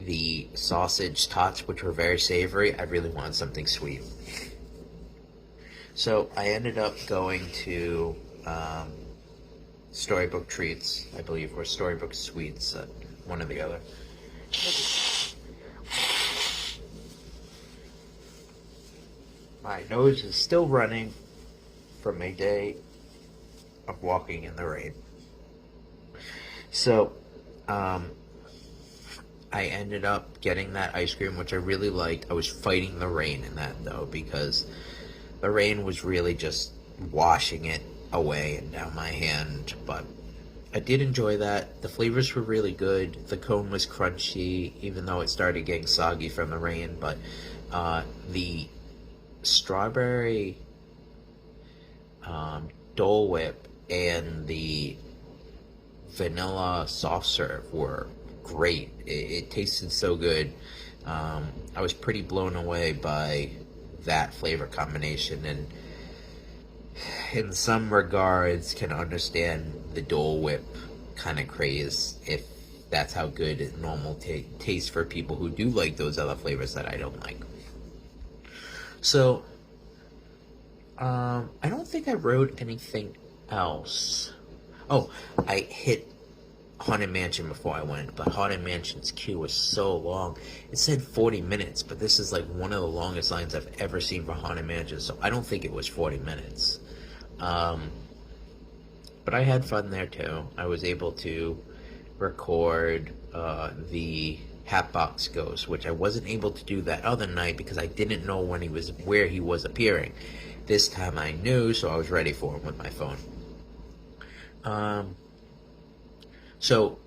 the sausage tots, which were very savory. I really wanted something sweet. So I ended up going to Storybook Treats, I believe, or Storybook Sweets, one or the other. My nose is still running from a day of walking in the rain. So, I ended up getting that ice cream, which I really liked. I was fighting the rain in that, though, because the rain was really just washing it away and down my hand. But I did enjoy that. The flavors were really good. The cone was crunchy, even though it started getting soggy from the rain. But the strawberry Dole Whip and the vanilla soft serve were great. It tasted so good. I was pretty blown away by that flavor combination, and in some regards can understand the Dole Whip kind of craze, if that's how good it normal tastes for people who do like those other flavors that I don't like. So I don't think I wrote anything else. Oh, I hit Haunted Mansion before I went, but Haunted Mansion's queue was so long. It said 40 minutes, but this is like one of the longest lines I've ever seen for Haunted Mansion, so I don't think it was 40 minutes. But I had fun there too. I was able to record the Hatbox Ghost, which I wasn't able to do that other night because I didn't know where he was appearing. This time I knew, so I was ready for him with my phone. So,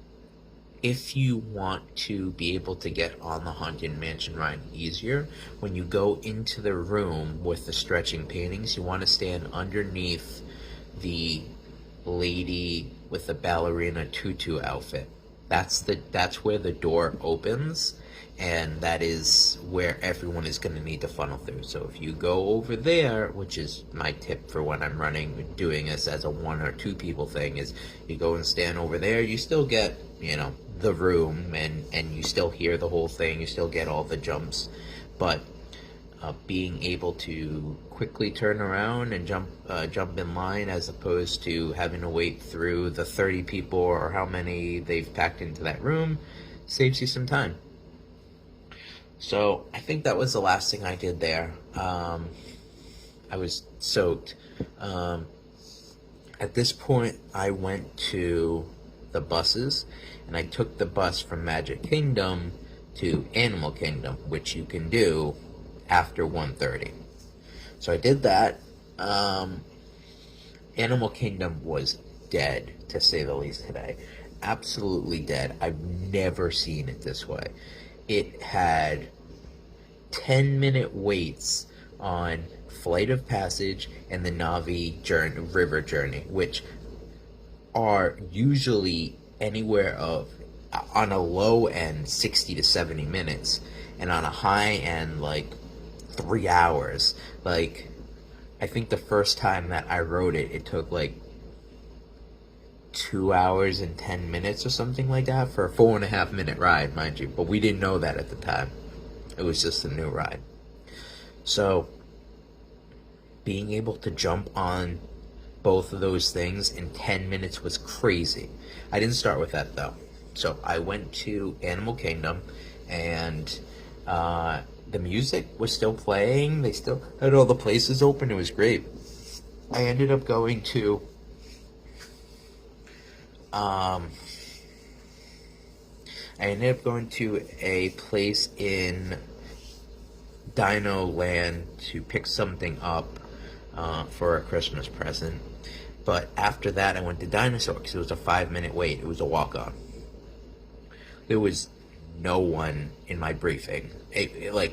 if you want to be able to get on the Haunted Mansion ride easier, when you go into the room with the stretching paintings, you want to stand underneath the lady with the ballerina tutu outfit. That's where the door opens, and that is where everyone is going to need to funnel through. So if you go over there, which is my tip for when I'm doing this as a 1 or 2 people thing, is you go and stand over there, you still get, the room, and you still hear the whole thing, you still get all the jumps, but being able to quickly turn around and jump in line, as opposed to having to wait through the 30 people or how many they've packed into that room, saves you some time. So I think that was the last thing I did there. I was soaked. At this point, I went to the buses, and I took the bus from Magic Kingdom to Animal Kingdom, which you can do after 1:30. So I did that. Animal Kingdom was dead, to say the least, today. Absolutely dead. I've never seen it this way. It had 10-minute waits on Flight of Passage and the Navi River Journey, which are usually anywhere of, on a low end, 60 to 70 minutes, and on a high end, 3 hours. I think the first time that I rode it, it took 2 hours and 10 minutes or something like that for a 4.5 minute ride, mind you. But we didn't know that at the time. It was just a new ride. So, being able to jump on both of those things in 10 minutes was crazy. I didn't start with that, though. So, I went to Animal Kingdom, and the music was still playing. They still had all the places open. It was great. I ended up going to a place in Dino Land to pick something up for a Christmas present. But after that, I went to Dinosaur because it was a 5-minute wait. It was a walk-on. There was no one in my briefing.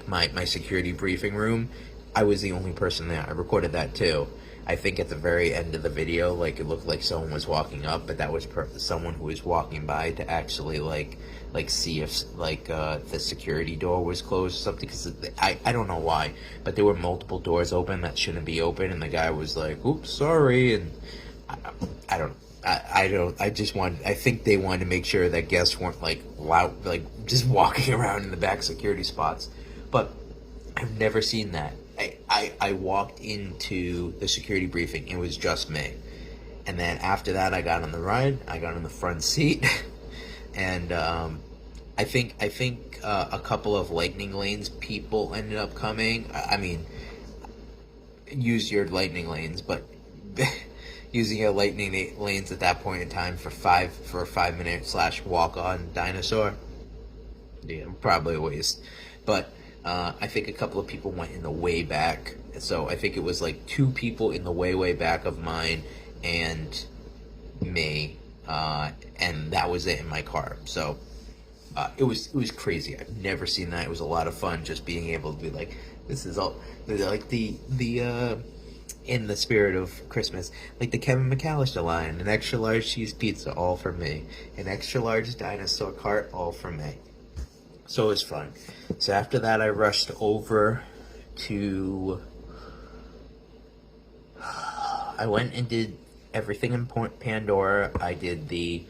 My security briefing room, I was the only person there. I recorded that too. I think at the very end of the video, it looked like someone was walking up, but that was someone who was walking by to actually see if the security door was closed or something. Because I don't know why, but there were multiple doors open that shouldn't be open, and the guy was like, "Oops, sorry," and I don't know. I don't. I think they wanted to make sure that guests weren't like loud, like just walking around in the back security spots. But I've never seen that. I walked into the security briefing. It was just me, and then after that, I got on the ride. I got on the front seat, and I think a couple of lightning lanes people ended up coming. I mean, use your lightning lanes, but using your lightning lanes at that point in time for a 5 minute / walk on dinosaur, yeah, probably a waste. But I think a couple of people went in the way back, so I think it was like 2 people in the way back of mine and me, and that was it in my car. So it was crazy. I've never seen that. It was a lot of fun just being able to be like, this is all like the in the spirit of Christmas, like the Kevin McAllister line, an extra large cheese pizza, all for me, an extra large dinosaur cart, all for me. So it was fun. So after that, I rushed over to. I went and did everything in Pandora. I did the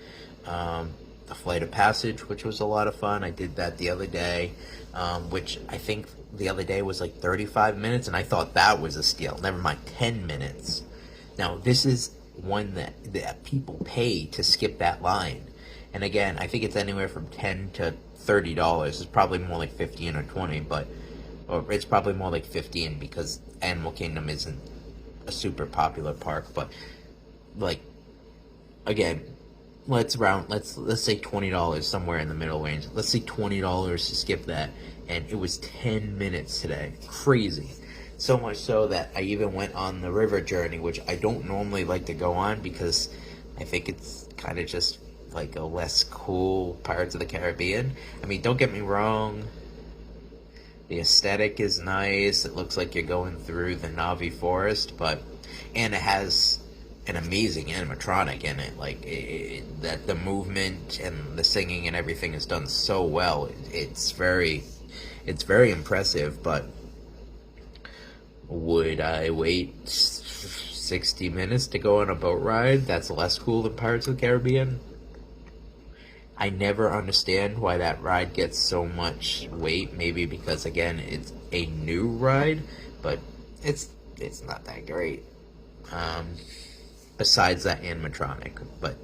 Flight of Passage, which was a lot of fun. I did that the other day, which I think the other day was like 35 minutes, and I thought that was a steal. Never mind, 10 minutes. Now, this is one that people pay to skip that line. And again, I think it's anywhere from $10 to $30. It's probably more like 15 or 20, or it's probably more like 15 because Animal Kingdom isn't a super popular park. But like, again, let's say $20, somewhere in the middle range. Let's say $20 to skip that, and it was 10 minutes today. Crazy. So much so that I even went on the river journey, which I don't normally like to go on because I think it's kind of just like a less cool Pirates of the Caribbean. I mean, don't get me wrong, the aesthetic is nice. It looks like you're going through the Navi forest, and it has an amazing animatronic in it. Like that, the movement and the singing and everything is done so well. It's very impressive. But would I wait 60 minutes to go on a boat ride that's less cool than Pirates of the Caribbean? I never understand why that ride gets so much weight. Maybe because, again, it's a new ride, but it's not that great. Besides that animatronic. But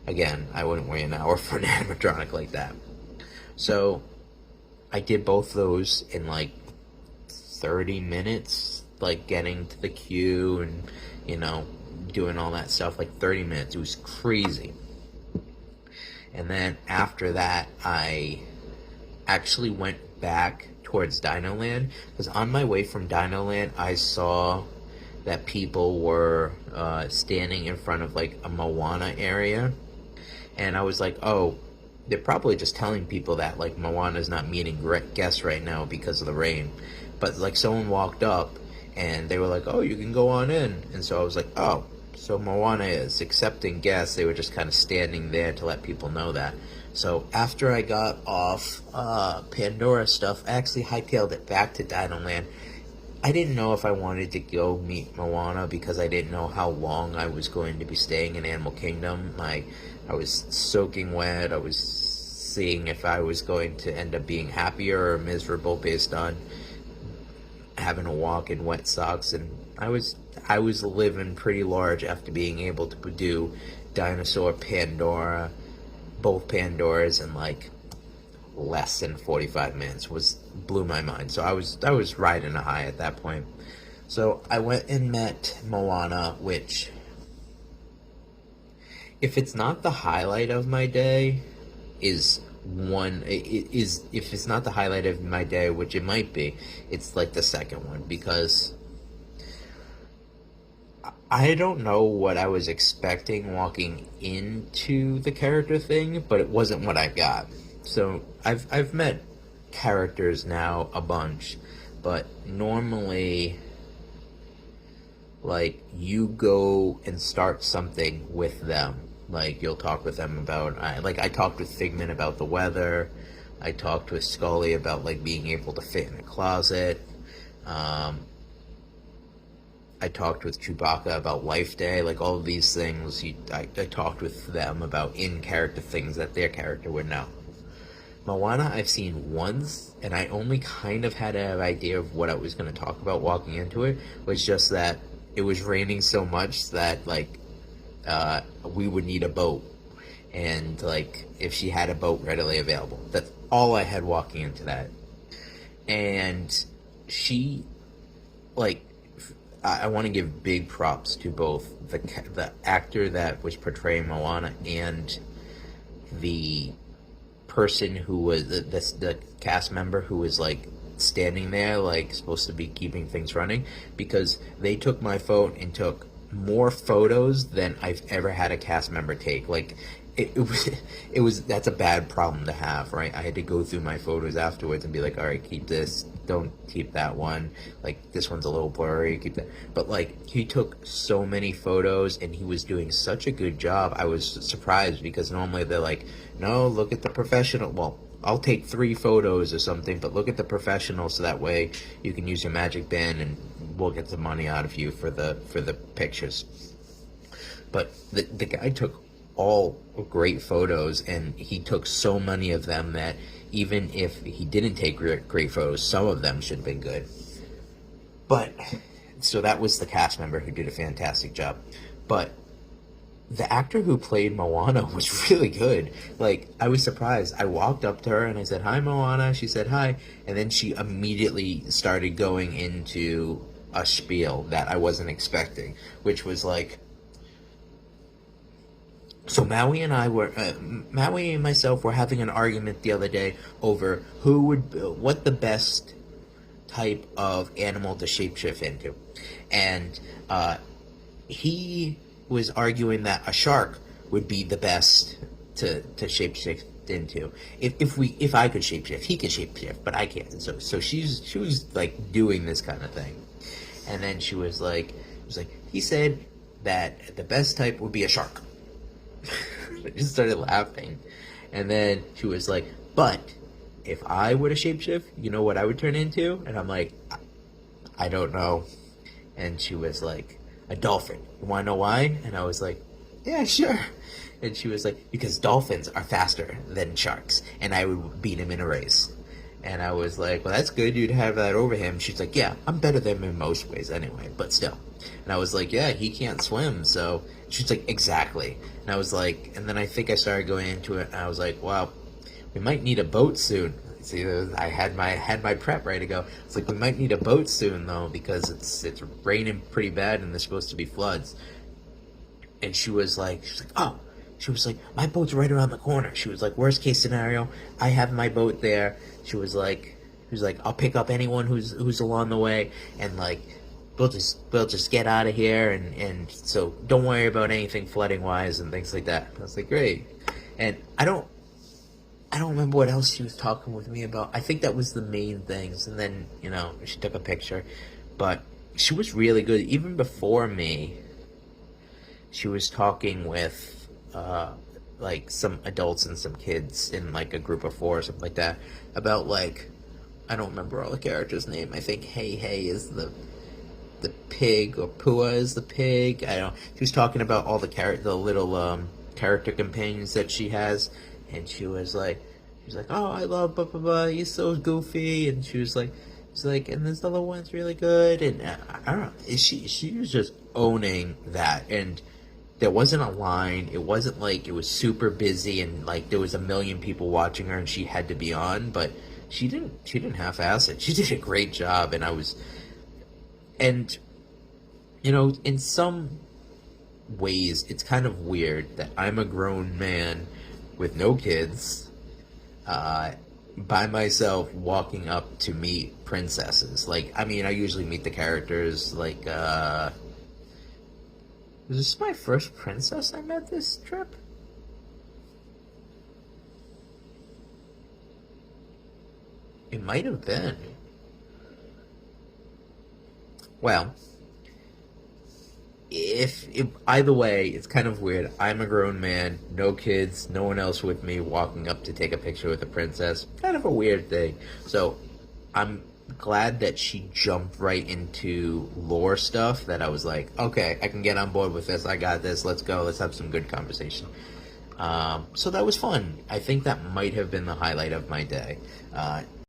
again, I wouldn't wait an hour for an animatronic like that. So I did both those in like 30 minutes, like getting to the queue and, doing all that stuff, like 30 minutes. It was crazy. And then after that, I actually went back towards Dinoland, because on my way from Dinoland, I saw that people were standing in front of like a Moana area, and I was like, oh, they're probably just telling people that like Moana's not meeting guests right now because of the rain. But like someone walked up and they were like, oh, you can go on in. And so I was like, oh, so Moana is accepting guests. They were just kind of standing there to let people know that. So after I got off Pandora stuff, I actually hightailed it back to Dinoland. I didn't know if I wanted to go meet Moana because I didn't know how long I was going to be staying in Animal Kingdom. I was soaking wet. I was seeing if I was going to end up being happier or miserable based on having to walk in wet socks. And I was living pretty large after being able to do Dinosaur, Pandora, both Pandoras in like less than 45 minutes. Blew my mind. So I was riding a high at that point. So I went and met Moana, which, if it's not the highlight of my day, if it's not the highlight of my day, which it might be, it's like the second one, because I don't know what I was expecting walking into the character thing, but it wasn't what I got. So I've met characters now a bunch, but normally, like, you go and start something with them. Like, you'll talk with them about, I talked with Figment about the weather. I talked with Scully about, like, being able to fit in a closet. I talked with Chewbacca about Life Day, like all of these things. I talked with them about in character things that their character would know. Moana I've seen once, and I only kind of had an idea of what I was going to talk about walking into it. Was just that it was raining so much that like we would need a boat, and like if she had a boat readily available. That's all I had walking into that. And she, like, I want to give big props to both the actor that was portraying Moana and the person who was the cast member who was like standing there like supposed to be keeping things running, because they took my phone and took more photos than I've ever had a cast member take. Like it was that's a bad problem to have, right? I had to go through my photos afterwards and be like, all right, keep this, don't keep that one, like this one's a little blurry, keep that. But like he took so many photos and he was doing such a good job. I was surprised because normally they're like, no, look at the professional. Well, I'll take 3 photos or something, but look at the professional so that way you can use your magic band and we'll get some money out of you for the pictures. But the guy took all great photos, and he took so many of them that even if he didn't take great photos, some of them should have been good. But so that was the cast member who did a fantastic job. But the actor who played Moana was really good. Like, I was surprised. I walked up to her and I said, "Hi, Moana." She said, "Hi." And then she immediately started going into a spiel that I wasn't expecting, which was like, so Maui and myself were having an argument the other day over what the best type of animal to shapeshift into. And he was arguing that a shark would be the best to shapeshift into. If I could shapeshift, he could shapeshift, but I can't. So she was like doing this kind of thing. And then she was like, he said that the best type would be a shark. I just started laughing. And then she was like, but if I were to shapeshift, you know what I would turn into? And I'm like, I don't know. And she was like, a dolphin. You want to know why? And I was like, yeah, sure. And she was like, because dolphins are faster than sharks, and I would beat him in a race. And I was like, well, that's good you'd have that over him. She's like, yeah, I'm better than him in most ways anyway, but still. And I was like, yeah, he can't swim, so... She's like, exactly. And I was like, and then I think I started going into it, and I was like, wow, we might need a boat soon. See, I had my prep ready to go. It's like, we might need a boat soon, though, because it's raining pretty bad, and there's supposed to be floods. And she was like, oh, she was like, my boat's right around the corner. She was like, worst case scenario, I have my boat there. She was like, I'll pick up anyone who's along the way, and like, we'll just get out of here, and so don't worry about anything flooding wise and things like that. I was like, great. And I don't remember what else she was talking with me about. I think that was the main things. And then, she took a picture, but she was really good. Even before me, she was talking with like some adults and some kids in like a group of 4 or something like that about like, I don't remember all the characters' name. I think Hey is the pig, or Pua is the pig. I don't. She was talking about all the little character companions that she has, and she was like, oh, I love blah blah blah. He's so goofy, and she was like, and this other one's really good, and I don't know. She was just owning that, and there wasn't a line. It wasn't like it was super busy and like there was a million people watching her and she had to be on, but she didn't half-ass it. She did a great job, and in some ways, it's kind of weird that I'm a grown man with no kids, by myself walking up to meet princesses. Like, I mean, I usually meet the characters, like, was this my first princess I met this trip? It might have been. Well, if either way, it's kind of weird. I'm a grown man, no kids, no one else with me, walking up to take a picture with a princess. Kind of a weird thing. So I'm glad that she jumped right into lore stuff, that I was like, okay, I can get on board with this. I got this. Let's go. Let's have some good conversation. So that was fun. I think that might have been the highlight of my day.